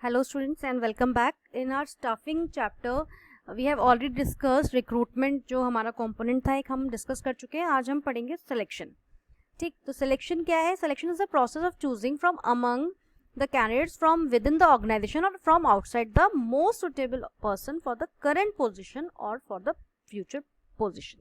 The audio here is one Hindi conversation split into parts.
Hello students and welcome back. In our staffing chapter we have already discussed recruitment जो हमारा component था एक हम discuss कर चुके हैं. आज हम पढ़ेंगे selection. ठीक, तो selection क्या है? Selection is the process of choosing from among the candidates from within the organization or from outside the most suitable person for the current position or for the future position.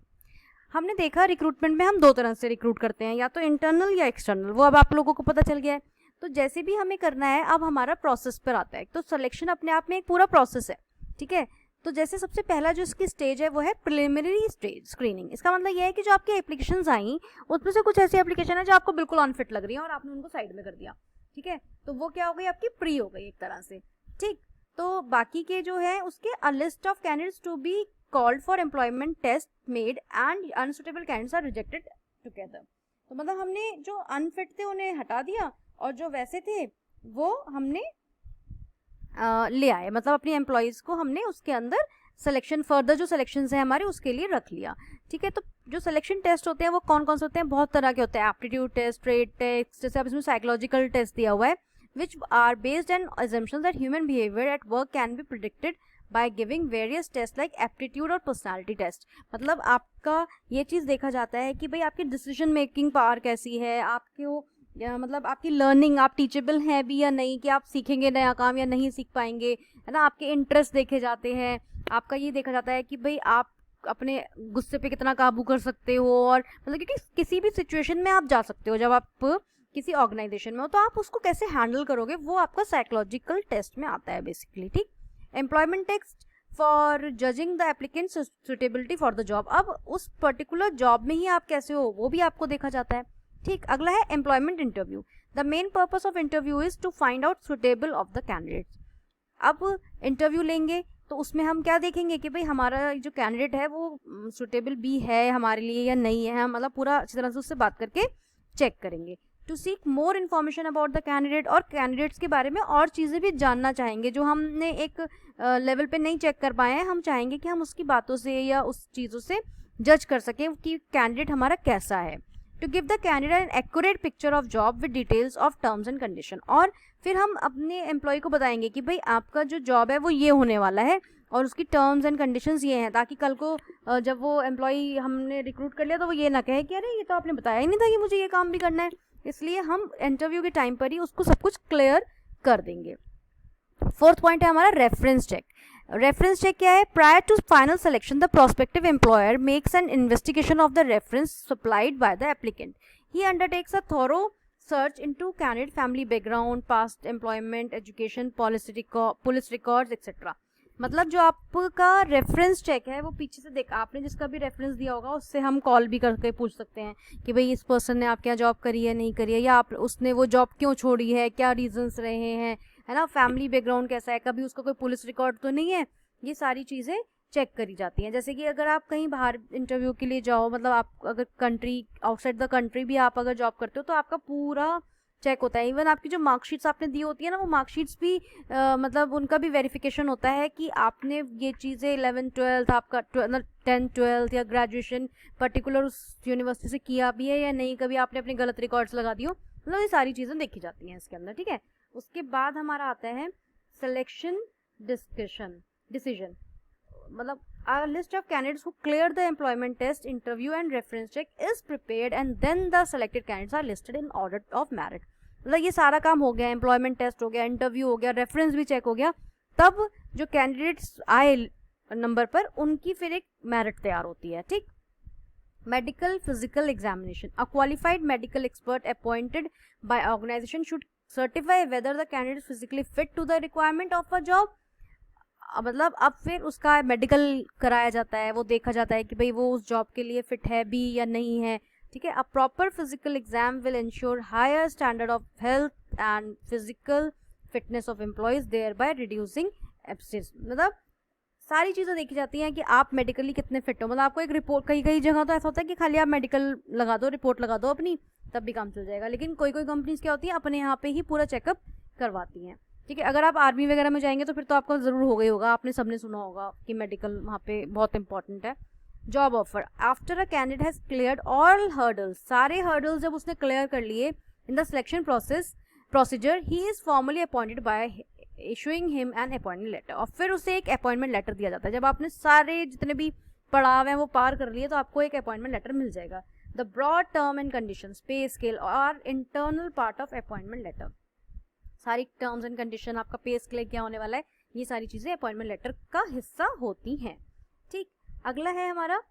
हमने देखा रिक्रूटमेंट में हम दो तरह से रिक्रूट करते हैं, या तो इंटरनल या एक्सटर्नल. वो अब आप लोगों को पता चल गया है. तो जैसे भी हमें करना है अब हमारा प्रोसेस पर आता है. तो सिलेक्शन अपने आप में एक पूरा प्रोसेस है. ठीक है, तो जैसे सबसे पहला जो इसकी स्टेज है वो है प्रिलिमिनरी स्टेज स्क्रीनिंग. इसका मतलब ये है कि जो आपकी एप्लीकेशंस आई उसमें से कुछ ऐसी एप्लीकेशन है जो आपको बिल्कुल अनफिट लग रही है और आपने उनको साइड में कर दिया. ठीक है, तो वो क्या हो गई, आपकी प्री हो गई एक तरह से. ठीक, तो बाकी के जो है उसके uh list of candidates to be called for employment test made and unsuitable candidates are rejected together. तो मतलब हमने जो अनफिट थे उन्हें हटा दिया और जो वैसे थे वो हमने ले आए, मतलब अपनी एम्प्लॉयज़ को हमने उसके अंदर सिलेक्शन फर्दर जो सिलेक्शन है हमारे उसके लिए रख लिया. ठीक है, तो जो सिलेक्शन टेस्ट होते हैं वो कौन कौन से होते हैं? बहुत तरह के होते हैं. एप्टीट्यूड टेस्ट, ट्रेड टेस्ट, जैसे अब इसमें साइकोलॉजिकल टेस्ट दिया हुआ है, which are based on assumptions that human behaviour at work can be predicted by giving various test like aptitude और पर्सनालिटी टेस्ट. मतलब आपका ये चीज़ देखा जाता है कि भाई आपकी डिसीजन मेकिंग पावर कैसी है, आपको मतलब आपकी लर्निंग, आप टीचेबल हैं भी या नहीं, कि आप सीखेंगे नया काम या नहीं सीख पाएंगे, है ना. आपके इंटरेस्ट देखे जाते हैं. आपका ये देखा जाता है कि भाई आप अपने गुस्से पे कितना काबू कर सकते हो, और मतलब क्योंकि किसी भी सिचुएशन में आप जा सकते हो जब आप किसी ऑर्गेनाइजेशन में हो, तो आप उसको कैसे हैंडल करोगे वो आपका साइकोलॉजिकल टेस्ट में आता है बेसिकली. ठीक, employment test for judging the applicant suitability for the job. अब उस पर्टिकुलर जॉब में ही आप कैसे हो वो भी आपको देखा जाता है. ठीक, अगला है employment interview. The main purpose of interview is to find out suitable of the candidates. अब इंटरव्यू लेंगे तो उसमें हम क्या देखेंगे कि भाई हमारा जो कैंडिडेट है वो सुटेबल भी है हमारे लिए या नहीं है. हम मतलब पूरा अच्छी तरह से उससे बात करके चेक करेंगे. To seek more information about the candidate, और कैंडिडेट्स के बारे में और चीज़ें भी जानना चाहेंगे जो हमने एक लेवल पे नहीं चेक कर पाए हैं. हम चाहेंगे कि हम उसकी बातों से या उस चीज़ों से जज कर सकें कि कैंडिडेट हमारा कैसा है. To give the candidate an accurate picture of job with details of terms and condition. और फिर हम अपने एम्प्लॉय को बताएंगे कि भाई आपका जो जॉब है वो ये होने वाला है और उसकी टर्म्स एंड कंडीशंस ये हैं, ताकि कल को जब वो एम्प्लॉय हमने रिक्रूट कर लिया तो वो ये ना कहे कि अरे ये तो आपने बताया ही नहीं था कि मुझे ये काम भी करना है. इसलिए हम इंटरव्यू के टाइम पर ही उसको सब कुछ क्लियर कर देंगे. फोर्थ पॉइंट है हमारा रेफरेंस चेक. रेफरेंस चेक क्या है? Prior to final selection the prospective employer makes an investigation of the reference supplied by the applicant. He undertakes a thorough search into candidate family background, past employment, education, police records etcetera. मतलब जो आपका रेफरेंस चेक है वो पीछे से देख, आपने जिसका भी रेफरेंस दिया होगा उससे हम कॉल भी करके पूछ सकते हैं कि भाई इस पर्सन ने आपके यहाँ जॉब करी है नहीं करी है, या आप उसने वो जॉब क्यों छोड़ी है, क्या रीजंस रहे हैं, है ना, फैमिली बैकग्राउंड कैसा है, कभी उसका कोई पुलिस रिकॉर्ड तो नहीं है. ये सारी चीज़ें चेक करी जाती हैं. जैसे कि अगर आप कहीं बाहर इंटरव्यू के लिए जाओ, मतलब आप अगर कंट्री आउटसाइड द कंट्री भी आप अगर जॉब करते हो तो आपका पूरा चेक होता है. इवन आपकी जो मार्कशीट्स आपने दी होती है ना, वो मार्कशीट्स भी मतलब उनका भी वेरिफिकेशन होता है कि आपने ये चीज़ें 11th-12th आपका 10th-12th या ग्रेजुएशन पर्टिकुलर उस यूनिवर्सिटी से किया भी है या नहीं, कभी आपने अपने गलत रिकॉर्ड्स लगा दियो. मतलब ये सारी चीज़ें देखी जाती हैं इसके अंदर. ठीक है, उसके बाद हमारा आता है सिलेक्शन डिसीजन. मतलब a list of candidates who cleared the employment test, interview and reference check is prepared and then the selected candidates are listed in order of merit. मतलब ये सारा काम हो गया, एम्प्लॉयमेंट टेस्ट हो गया, इंटरव्यू हो गया, रेफरेंस भी चेक हो गया. तब जो कैंडिडेट्स आए नंबर पर उनकी फिर एक मेरिट तैयार होती है. ठीक, medical physical examination. A qualified medical expert appointed by organisation should certify whether the candidate physically fit to the requirement of a job. मतलब अब फिर उसका मेडिकल कराया जाता है, वो देखा जाता है कि भाई वो उस जॉब के लिए फिट है भी या नहीं है. ठीक है, a proper physical exam will ensure higher standard of health and physical fitness of employees, thereby reducing absence. मतलब सारी चीज़ें देखी जाती हैं कि आप मेडिकली कितने फिट हो. मतलब आपको एक रिपोर्ट, कई जगह तो ऐसा होता है कि खाली आप मेडिकल लगा दो, रिपोर्ट लगा दो अपनी, तब भी काम चल जाएगा. लेकिन कोई कंपनीज क्या होती है अपने यहाँ पे ही पूरा चेकअप करवाती हैं. ठीक है, अगर आप आर्मी वगैरह में जाएंगे तो फिर तो आपका ज़रूर हो गई होगा, आपने सबने सुना होगा कि मेडिकल वहाँ पे बहुत इंपॉर्टेंट है. Job offer. After a candidate has cleared all hurdles, सारे हर्डल्स जब उसने क्लियर कर लिए in the selection procedure, he is formally appointed by issuing him an appointment letter, और फिर उसे एक अपॉइंटमेंट लेटर दिया जाता है। जब आपने सारे जितने भी पड़ाव हैं वो पार कर लिए तो आपको एक अपॉइंटमेंट लेटर मिल जाएगा। The broad term and conditions, pay scale और internal part of appointment letter, सारी टर्म्स एंड कंडीशन, आपका पे स्केल क्या होने वाला है, ये सारी चीजें अपॉइंटमेंट लेटर का हिस्सा होती हैं। ठीक, अगला है हमारा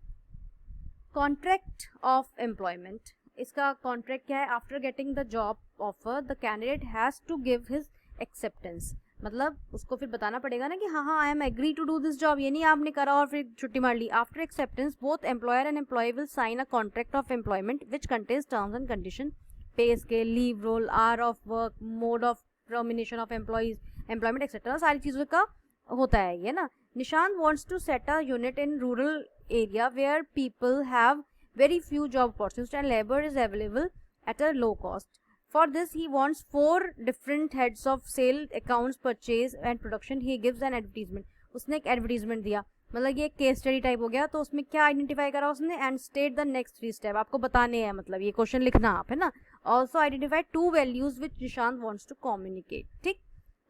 कॉन्ट्रैक्ट ऑफ एम्प्लॉयमेंट। इसका कॉन्ट्रैक्ट क्या है, after getting the job offer the candidate has to give his acceptance, मतलब उसको फिर बताना पड़ेगा ना कि हाँ I am agree to do this job, ये नहीं आपने करा और फिर छुट्टी मार ली। After acceptance both employer and employee will sign a contract of employment which contains terms and condition, pay scale, leave role, hour of work, mode of termination of employment etcetera, सारी चीज़ों का होता है ये ना। Nishant wants to set a unit in rural area where people have very few job opportunities and labor is available at a low cost. For this he wants 4 different heads of sale, accounts, purchase and production. He gives an advertisement. उसने एक एडवर्टीजमेंट दिया, मतलब ये केस स्टडी टाइप हो गया। तो उसमें क्या आइडेंटिफाई करा उसने, and state the next 3 step, आपको बताने हैं, मतलब ये क्वेश्चन लिखना आप, है ना। Also identify 2 values which Nishant wants to communicate. ठीक,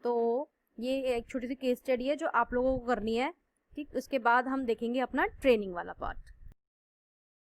तो ये एक छोटी सी केस स्टडी है जो आप लोगों को करनी है। ठीक, उसके बाद हम देखेंगे अपना ट्रेनिंग वाला पार्ट।